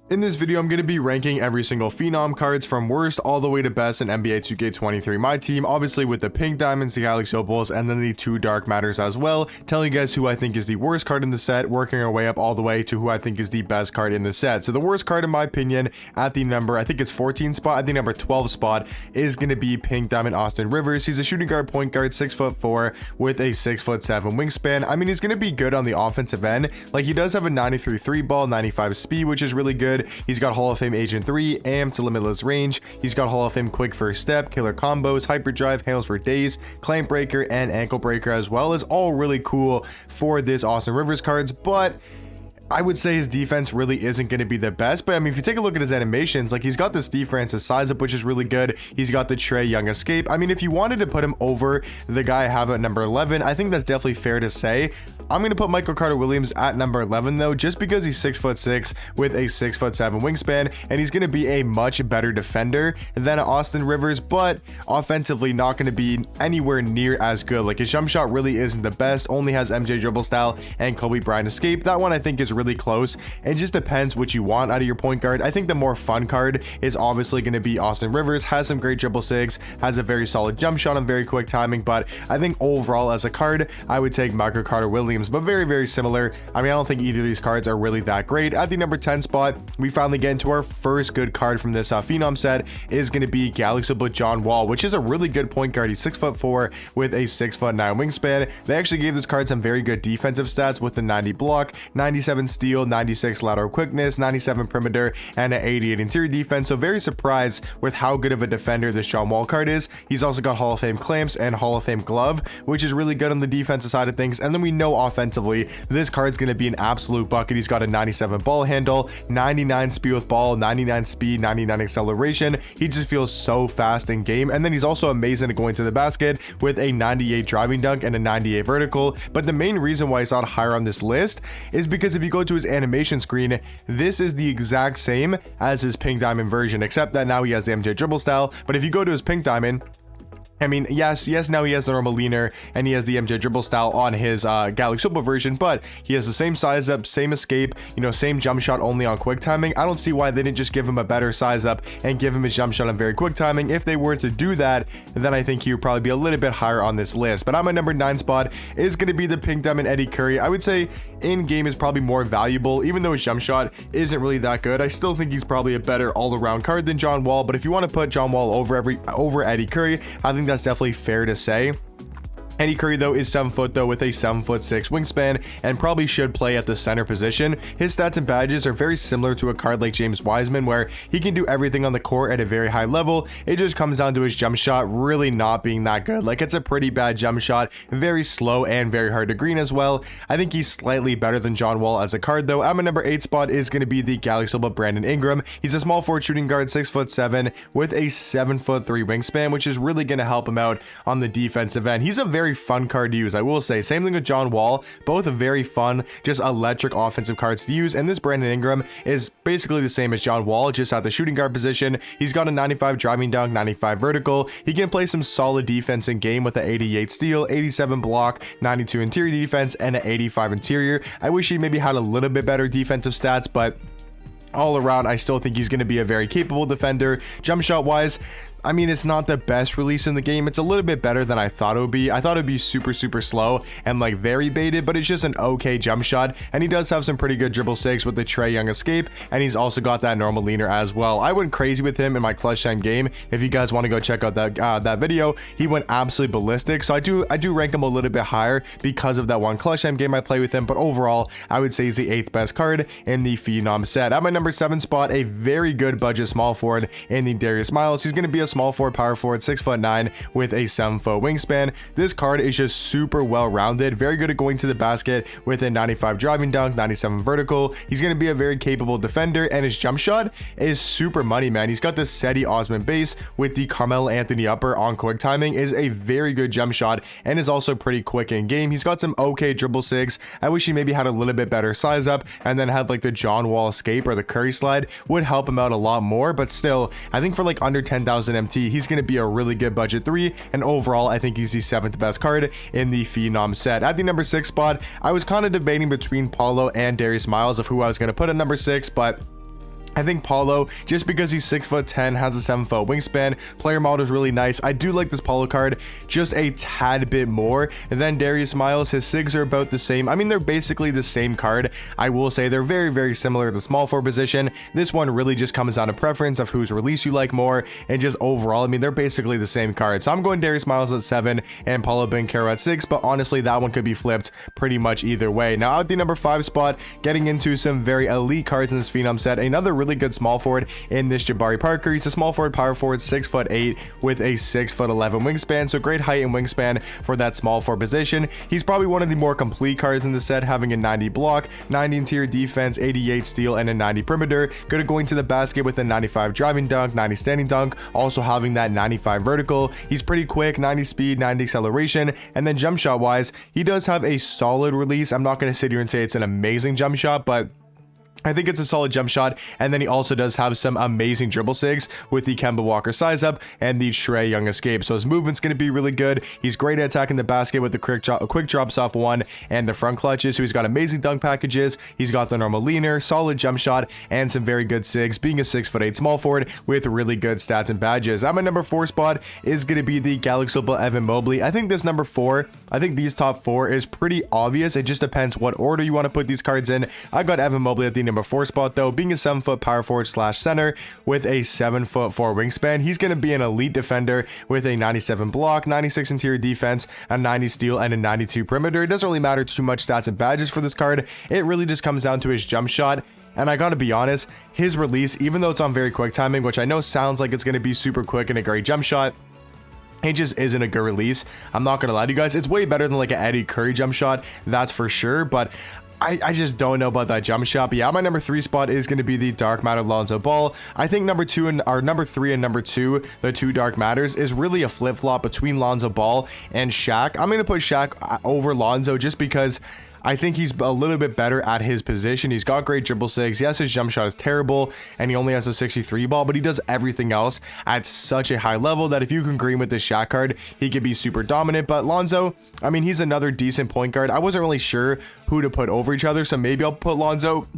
In this video, I'm going to be ranking every single Phenom cards from worst all the way to best in NBA 2K23 My Team, obviously with the pink diamonds, the galaxy opals, and then the two dark matters as well, telling you guys who I think is the worst card in the set, working our way up all the way to who I think is the best card in the set. So the worst card in my opinion at the number, I think it's 14 spot, at the number 12 spot is going to be pink diamond Austin Rivers. He's a shooting guard, point guard, 6'4" with a 6'7" wingspan. I mean, he's going to be good on the offensive end. Like, he does have a 93 3 ball, 95 speed, which is really good. He's got Hall of Fame Agent 3, AM to limitless range. He's got Hall of Fame quick first step, killer combos, hyperdrive, handles for days, clamp breaker, and ankle breaker as well, is all really cool for this Austin Rivers cards. But I would say his defense really isn't going to be the best. But I mean, if you take a look at his animations, like, he's got the Steve Francis size up, which is really good. He's got the Trae Young escape. I mean, if you wanted to put him over the guy I have at number 11, I think that's definitely fair to say. I'm going to put Michael Carter Williams at number 11 though, just because he's 6'6" with a 6'7" wingspan, and he's going to be a much better defender than Austin Rivers, but offensively not going to be anywhere near as good. Like, his jump shot really isn't the best, only has MJ dribble style and Kobe Bryant escape. That one I think is really close. It just depends what you want out of your point guard. I think the more fun card is obviously going to be Austin Rivers. Has some great dribble sigs, has a very solid jump shot and very quick timing, but I think overall as a card, I would take Michael Carter Williams, but very similar. I mean, I don't think either of these cards are really that great. At the number 10 spot, we finally get into our first good card from this Phenom set, is going to be Galaxy Opal John Wall, which is a really good point guard. He's 6'4" with a 6'9" wingspan. They actually gave this card some very good defensive stats with a 90 block, 97 steal, 96 lateral quickness, 97 perimeter, and an 88 interior defense. So very surprised with how good of a defender this John Wall card is. He's also got Hall of Fame clamps and Hall of Fame glove, which is really good on the defensive side of things. And then we know offensively, this card's going to be an absolute bucket. He's got a 97 ball handle, 99 speed with ball, 99 speed, 99 acceleration. He just feels so fast in game. And then he's also amazing at going to the basket with a 98 driving dunk and a 98 vertical. But the main reason why he's not higher on this list is because if you go to his animation screen, this is the exact same as his pink diamond version, except that now he has the MJ dribble style. But if you go to his pink diamond, I mean, yes, now he has the normal leaner and he has the MJ dribble style on his Galaxy Opal version, but he has the same size up, same escape, you know, same jump shot, only on quick timing. I don't see why they didn't just give him a better size up and give him his jump shot on very quick timing. If they were to do that, then I think he would probably be a little bit higher on this list. But on my number 9 spot is going to be the pink diamond Eddie Curry. I would say in game is probably more valuable, even though his jump shot isn't really that good. I still think he's probably a better all-around card than John Wall. But if you want to put John Wall over Eddie Curry, I think that's definitely fair to say. Eddie Curry though is 7 foot though with a 7'6" wingspan and probably should play at the center position. His stats and badges are very similar to a card like James Wiseman, where he can do everything on the court at a very high level. It just comes down to his jump shot really not being that good. Like, it's a pretty bad jump shot, very slow and very hard to green as well. I think he's slightly better than John Wall as a card though. At my number 8 spot is going to be the Galaxy Opal Brandon Ingram. He's a small forward shooting guard, 6'7" with a 7'3" wingspan, which is really going to help him out on the defensive end. He's a very fun card to use, I will say. Same thing with John Wall, both very fun, just electric offensive cards to use. And this Brandon Ingram is basically the same as John Wall, just at the shooting guard position. He's got a 95 driving dunk, 95 vertical. He can play some solid defense in game with an 88 steal, 87 block, 92 interior defense, and an 85 interior. I wish he maybe had a little bit better defensive stats, but all around, I still think he's going to be a very capable defender. Jump shot wise, I mean, it's not the best release in the game. It's a little bit better than I thought it would be. I thought it would be super slow and like very baited, but it's just an okay jump shot. And he does have some pretty good dribble sigs with the Trae Young escape, and he's also got that normal leaner as well. I went crazy with him in my clutch time game. If you guys want to go check out that video, he went absolutely ballistic. So I do rank him a little bit higher because of that one clutch time game I play with him. But overall, I would say he's the 8th best card in the Phenom set. At my number 7 spot, a very good budget small forward in the Darius Miles. He's going to be a small forward, power forward, 6'9" with a 7 foot wingspan. This card is just super well rounded, very good at going to the basket with a 95 driving dunk, 97 vertical. He's going to be a very capable defender, and his jump shot is super money, man. He's got the Seti Osman base with the Carmelo Anthony upper on quick timing, is a very good jump shot, and is also pretty quick in game. He's got some okay dribble sigs. I wish he maybe had a little bit better size up, and then had like the John Wall escape or the Curry slide would help him out a lot more. But still, I think for like under 10,000 MT, he's going to be a really good budget 3, and overall I think he's the 7th best card in the Phenom set. At the number 6 spot, I was kind of debating between Paulo and Darius Miles of who I was going to put at number 6, but I think Paulo, just because he's 6'10", has a 7-foot wingspan, player model is really nice. I do like this Paulo card just a tad bit more. And then Darius Miles, his SIGs are about the same. I mean, they're basically the same card. I will say they're very, very similar to the small forward position. This one really just comes down to preference of whose release you like more, and just overall, I mean, they're basically the same card. So I'm going Darius Miles at 7 and Paulo Banchero at 6, but honestly, that one could be flipped pretty much either way. Now, at the number 5 spot, getting into some very elite cards in this Phenom set, another really good small forward in this Jabari Parker. He's a small forward, power forward, 6'8" with a 6'11" wingspan, so great height and wingspan for that small forward position. He's probably one of the more complete cards in the set, having a 90 block, 90 interior defense, 88 steal, and a 90 perimeter. Good at going to the basket with a 95 driving dunk, 90 standing dunk, also having that 95 vertical. He's pretty quick, 90 speed, 90 acceleration, and then jump shot wise, he does have a solid release. I'm not going to sit here and say it's an amazing jump shot, but I think it's a solid jump shot. And then he also does have some amazing dribble sigs with the Kemba Walker size up and the Trae Young escape. So his movement's going to be really good. He's great at attacking the basket with the quick drops off one and the front clutches. So he's got amazing dunk packages. He's got the normal leaner, solid jump shot, and some very good sigs, being a 6'8" small forward with really good stats and badges. At my number 4 spot is going to be the Galaxy Opal Evan Mobley. I think this number 4, I think these top 4 is pretty obvious. It just depends what order you want to put these cards in. I got Evan Mobley at the number 4 spot though, being a 7-foot power forward slash center with a 7'4" wingspan. He's going to be an elite defender with a 97 block, 96 interior defense, a 90 steal, and a 92 perimeter. It doesn't really matter too much stats and badges for this card. It really just comes down to his jump shot. And I gotta be honest, his release, even though it's on very quick timing, which I know sounds like it's going to be super quick and a great jump shot, it just isn't a good release. I'm not gonna lie to you guys. It's way better than like an Eddie Curry jump shot, that's for sure, but I just don't know about that jump shot. But yeah, my number 3 spot is going to be the Dark Matter Lonzo Ball. I think number 3 and number 2, the 2 Dark Matters, is really a flip-flop between Lonzo Ball and Shaq. I'm going to put Shaq over Lonzo just because I think he's a little bit better at his position. He's got great dribble sigs. Yes, his jump shot is terrible, and he only has a 63 ball, but he does everything else at such a high level that if you can green with the Shaq card, he could be super dominant. But Lonzo, I mean, he's another decent point guard. I wasn't really sure who to put over each other, so maybe I'll put Lonzo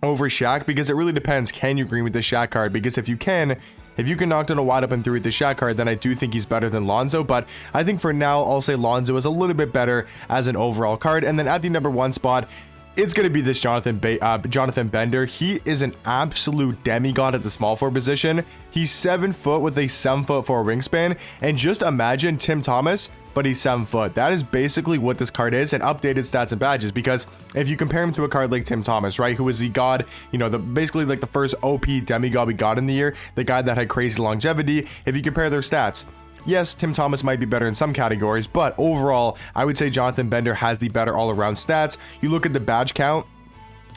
over Shaq, because it really depends. Can you green with the Shaq card? Because if you can knock down a wide open 3 with the Shaq card, then I do think he's better than Lonzo. But I think for now, I'll say Lonzo is a little bit better as an overall card. And then at the number 1 spot, it's going to be this Jonathan Bender. He is an absolute demigod at the small forward position. He's 7 foot with a 7'4" wingspan. And just imagine Tim Thomas, but he's 7 foot. That is basically what this card is, and updated stats and badges. Because if you compare him to a card like Tim Thomas, right, who was the god, you know, basically like the first OP demigod we got in the year, the guy that had crazy longevity. If you compare their stats, yes, Tim Thomas might be better in some categories, but overall, I would say Jonathan Bender has the better all-around stats. You look at the badge count,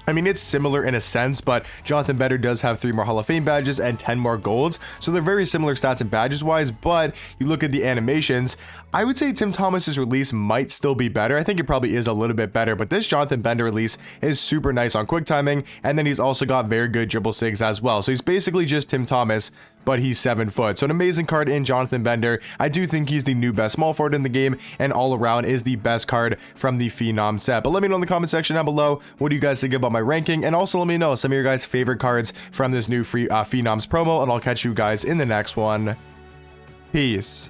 I mean, it's similar in a sense, but Jonathan Bender does have 3 more Hall of Fame badges and 10 more golds. So they're very similar stats and badges wise, but you look at the animations, I would say Tim Thomas's release might still be better. I think it probably is a little bit better, but this Jonathan Bender release is super nice on quick timing, and then he's also got very good dribble sigs as well. So he's basically just Tim Thomas, but he's 7 foot. So an amazing card in Jonathan Bender. I do think he's the new best small forward in the game, and all around is the best card from the Phenom set. But let me know in the comment section down below, what do you guys think about my ranking? And also let me know some of your guys' favorite cards from this new free Phenoms promo, and I'll catch you guys in the next one. Peace.